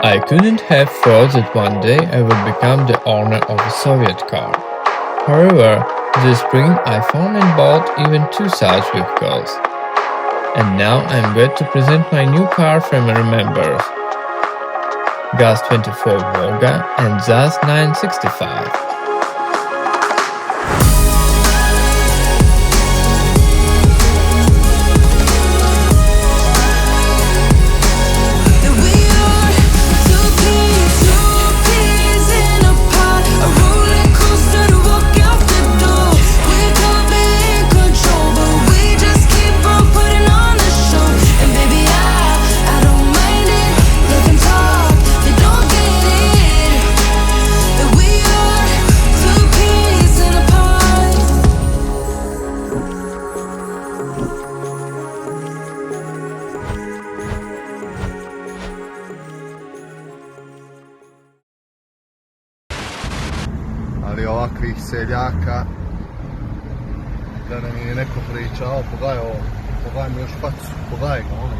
I couldn't have thought that one day I would become the owner of a Soviet car. However, this spring I found and bought even two such vehicles. And now I'm glad to present my new car family members, GAZ24 Volga and ZAZ 965. Ali ovakvih seljaka da nam je neko pričao, pogledaj ovo, pogledaj mi još facu, pogledaj ga ono.